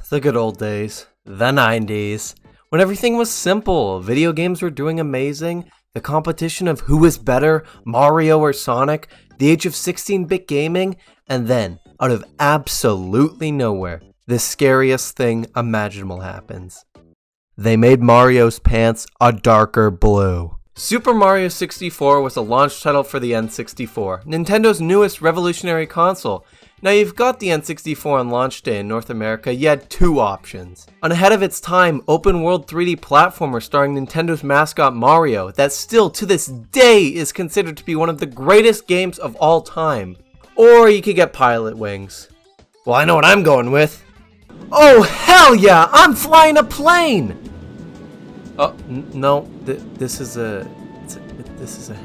The good old days. The 90s. When everything was simple, video games were doing amazing, the competition of who was better, Mario or Sonic, the age of 16-bit gaming, and then, out of absolutely nowhere, the scariest thing imaginable happens. They made Mario's pants a darker blue. Super Mario 64 was a launch title for the N64, Nintendo's newest revolutionary console. Now you've got the N64 on launch day in North America, you had two options. An ahead of its time, open world 3D platformer starring Nintendo's mascot Mario that still to this day is considered to be one of the greatest games of all time. Or you could get Pilot Wings. Well, I know what I'm going with. Oh hell yeah, I'm flying a plane! Oh, no, this is a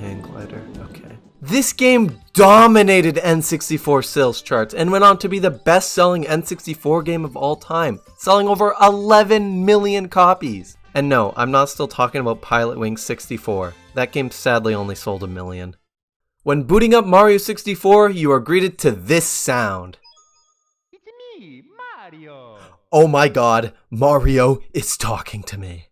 hang glider, okay. This game dominated N64 sales charts and went on to be the best-selling N64 game of all time, selling over 11 million copies. And no, I'm not still talking about Pilot Wings 64. That game sadly only sold 1 million. When booting up Mario 64, you are greeted to this sound. It's me, Mario! Oh my god, Mario is talking to me.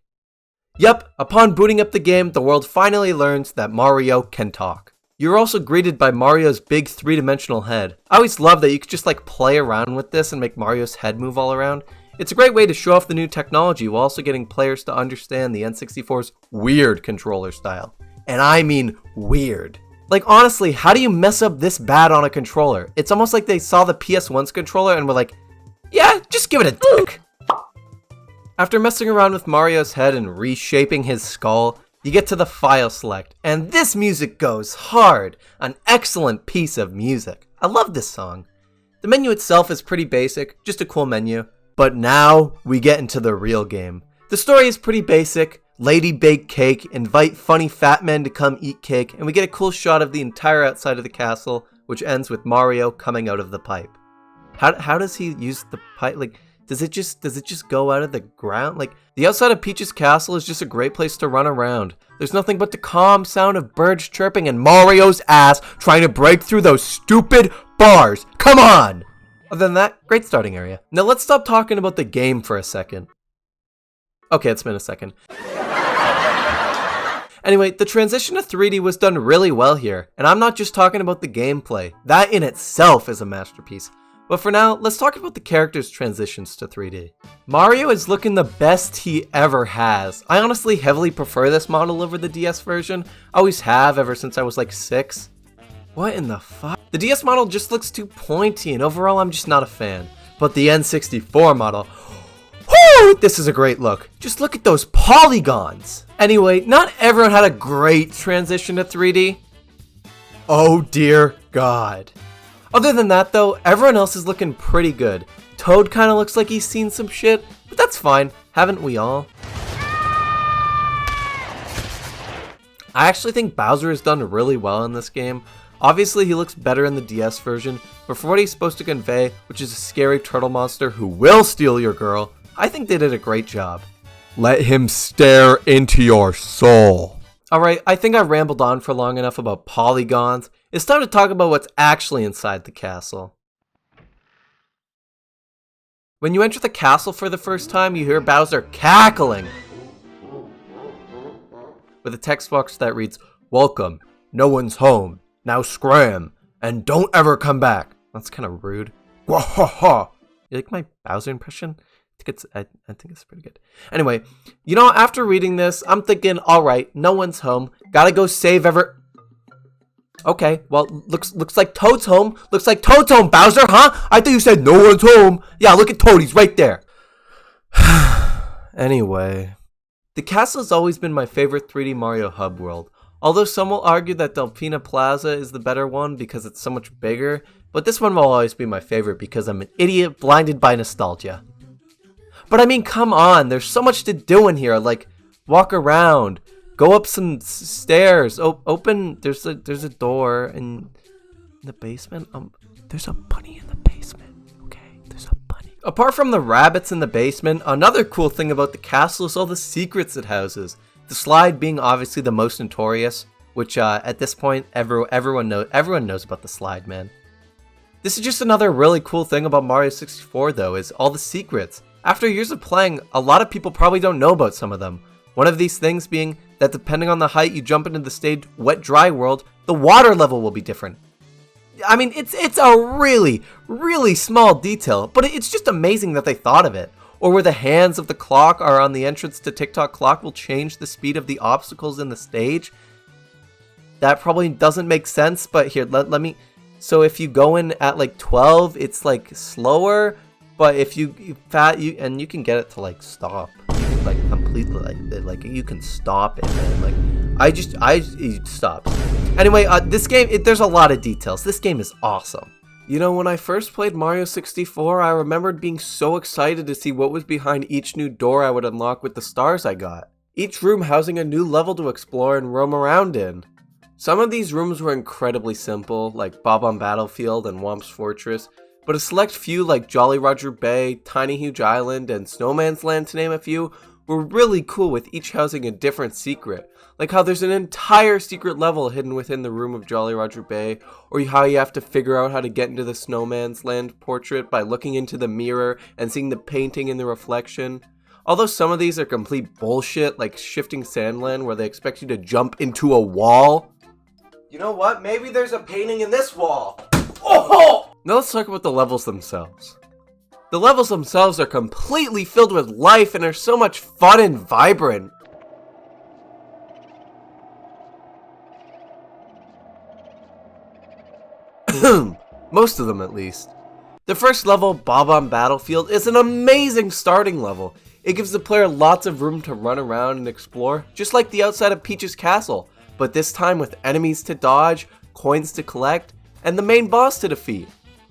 Yep, upon booting up the game, the world finally learns that Mario can talk. You're also greeted by Mario's big 3-dimensional head. I always love that you could just play around with this and make Mario's head move all around. It's a great way to show off the new technology while also getting players to understand the N64's weird controller style. And I mean weird. Honestly, how do you mess up this bad on a controller? It's almost like they saw the PS1's controller and were like, yeah, just give it a dick. After messing around with Mario's head and reshaping his skull, you get to the file select, and this music goes hard. An excellent piece of music. I love this song. The menu itself is pretty basic, just a cool menu. But now we get into the real game. The story is pretty basic. Lady bake cake, invite funny fat men to come eat cake, and we get a cool shot of the entire outside of the castle, which ends with Mario coming out of the pipe. How does he use the pipe? Does it just go out of the ground? The outside of Peach's castle is just a great place to run around. There's nothing but the calm sound of birds chirping and Mario's ass trying to break through those stupid bars. Come on! Other than that, great starting area. Now let's stop talking about the game for a second. Okay, it's been a second. Anyway, the transition to 3D was done really well here, and I'm not just talking about the gameplay. That in itself is a masterpiece. But for now, let's talk about the character's transitions to 3D. Mario is looking the best he ever has. I honestly heavily prefer this model over the DS version. I always have ever since I was 6. What in the fuck? The DS model just looks too pointy and overall I'm just not a fan. But the N64 model, whoo, this is a great look. Just look at those polygons. Anyway, not everyone had a great transition to 3D. Oh dear God. Other than that though, everyone else is looking pretty good. Toad kinda looks like he's seen some shit, but that's fine, haven't we all? I actually think Bowser has done really well in this game. Obviously he looks better in the DS version, but for what he's supposed to convey, which is a scary turtle monster who will steal your girl, I think they did a great job. Let him stare into your soul. Alright, I think I rambled on for long enough about polygons. It's time to talk about what's actually inside the castle. When you enter the castle for the first time, you hear Bowser cackling with a text box that reads, "Welcome, no one's home, now scram, and don't ever come back." That's kind of rude. Wahaha! You like my Bowser impression? I think it's pretty good. Anyway, after reading this, I'm thinking, alright, no one's home, gotta go save Okay, well, looks like Toad's home. Looks like Toad's home, Bowser, huh? I thought you said no one's home. Yeah, look at Toad, he's right there. Anyway, the castle has always been my favorite 3D Mario hub world. Although some will argue that Delfina Plaza is the better one because it's so much bigger, but this one will always be my favorite because I'm an idiot blinded by nostalgia. But I mean, come on, there's so much to do in here, walk around. Go up some stairs. Open. There's a door in the basement. There's a bunny in the basement. Okay, there's a bunny. Apart from the rabbits in the basement, another cool thing about the castle is all the secrets it houses. The slide being obviously the most notorious, which at this point everyone knows about the slide, man. This is just another really cool thing about Mario 64 though, is all the secrets. After years of playing, a lot of people probably don't know about some of them. One of these things being that depending on the height you jump into the stage wet dry world, the water level will be different. I mean, it's a really, really small detail, but it's just amazing that they thought of it. Or where the hands of the clock are on the entrance to Tick-Tock Clock will change the speed of the obstacles in the stage. That probably doesn't make sense, but here, let me... So if you go in at like 12, it's like slower, but if you can get it to like stop. You can like completely like you can stop it, man. Like it stops. Anyway, this game, there's a lot of details. This game is awesome. You know, when I first played Mario 64, I remembered being so excited to see what was behind each new door I would unlock with the stars I got. Each room housing a new level to explore and roam around in. Some of these rooms were incredibly simple, like Bob-omb Battlefield and Womp's Fortress, but a select few like Jolly Roger Bay, Tiny Huge Island, and Snowman's Land, to name a few, were really cool with each housing a different secret. Like how there's an entire secret level hidden within the room of Jolly Roger Bay, or how you have to figure out how to get into the Snowman's Land portrait by looking into the mirror and seeing the painting in the reflection. Although some of these are complete bullshit, like Shifting Sandland where they expect you to jump into a wall. You know what? Maybe there's a painting in this wall. Oh! Now let's talk about the levels themselves. The levels themselves are completely filled with life and are so much fun and vibrant. Most of them at least. The first level, Bob-omb Battlefield, is an amazing starting level. It gives the player lots of room to run around and explore, just like the outside of Peach's castle, but this time with enemies to dodge, coins to collect, and the main boss to defeat.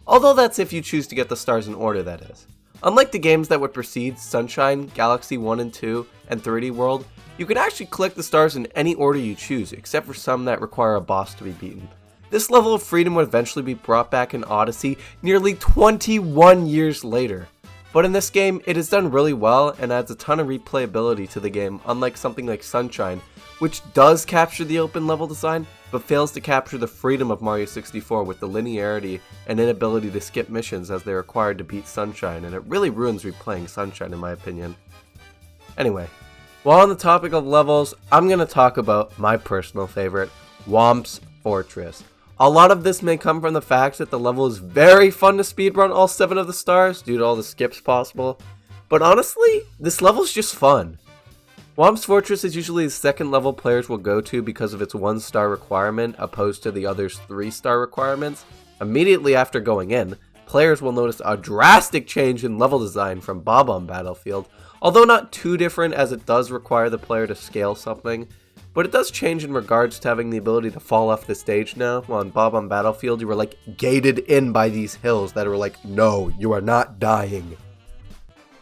Although that's if you choose to get the stars in order, that is. Unlike the games that would precede Sunshine, Galaxy 1 and 2, and 3D World, you can actually collect the stars in any order you choose, except for some that require a boss to be beaten. This level of freedom would eventually be brought back in Odyssey nearly 21 years later. But in this game, it is done really well and adds a ton of replayability to the game, unlike something like Sunshine, which does capture the open level design, but fails to capture the freedom of Mario 64 with the linearity and inability to skip missions as they're required to beat Sunshine, and it really ruins replaying Sunshine in my opinion. Anyway, while on the topic of levels, I'm going to talk about my personal favorite, Womp's Fortress. A lot of this may come from the fact that the level is very fun to speedrun all 7 of the stars due to all the skips possible, but honestly, this level's just fun. Womp's Fortress is usually the second level players will go to because of its 1-star requirement opposed to the others' 3-star requirements. Immediately after going in, players will notice a drastic change in level design from Bob-omb Battlefield, although not too different as it does require the player to scale something. But it does change in regards to having the ability to fall off the stage now. While in Bob-omb Battlefield, you were like gated in by these hills that were like, no, you are not dying.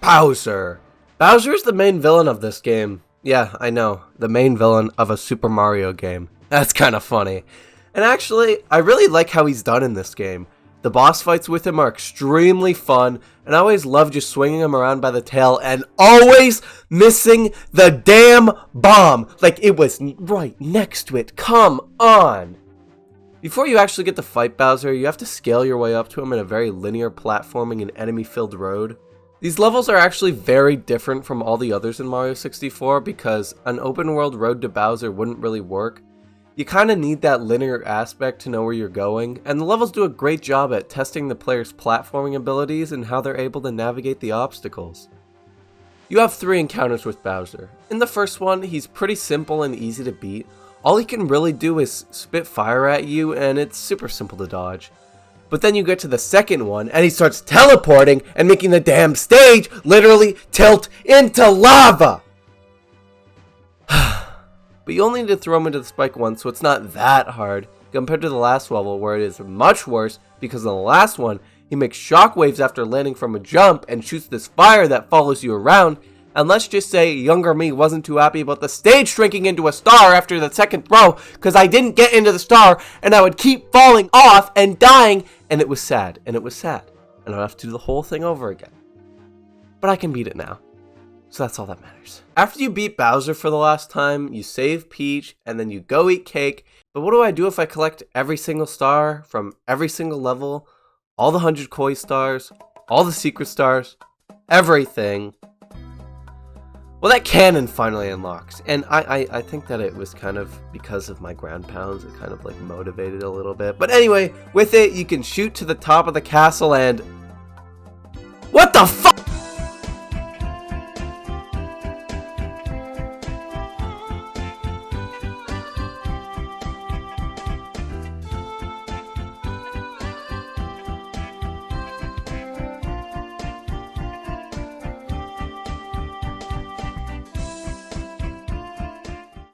Bowser. Bowser is the main villain of this game. Yeah, I know, the main villain of a Super Mario game. That's kind of funny. And actually, I really like how he's done in this game. The boss fights with him are extremely fun, and I always love just swinging him around by the tail and always missing the damn bomb. Like it was right next to it. Come on. Before you actually get to fight Bowser, you have to scale your way up to him in a very linear platforming and enemy-filled road. These levels are actually very different from all the others in Mario 64 because an open world road to Bowser wouldn't really work. You kind of need that linear aspect to know where you're going, and the levels do a great job at testing the player's platforming abilities and how they're able to navigate the obstacles. You have 3 encounters with Bowser. In the first one, he's pretty simple and easy to beat. All he can really do is spit fire at you, and it's super simple to dodge. But then you get to the second one, and he starts teleporting and making the damn stage literally tilt into lava! But you only need to throw him into the spike once, so it's not that hard, compared to the last level where it is much worse, because in the last one, he makes shockwaves after landing from a jump and shoots this fire that follows you around, and let's just say younger me wasn't too happy about the stage shrinking into a star after the second throw, because I didn't get into the star, and I would keep falling off and dying, and it was sad, and it was sad, and I'd have to do the whole thing over again. But I can beat it now. So that's all that matters. After you beat Bowser for the last time, you save Peach, and then you go eat cake. But what do I do if I collect every single star from every single level all the 100 koi stars, all the secret stars, everything. Well, that cannon finally unlocks, and I think that it was kind of because of my ground pounds, it kind of like motivated a little bit. But anyway, with it, you can shoot to the top of the castle and... What the fuck?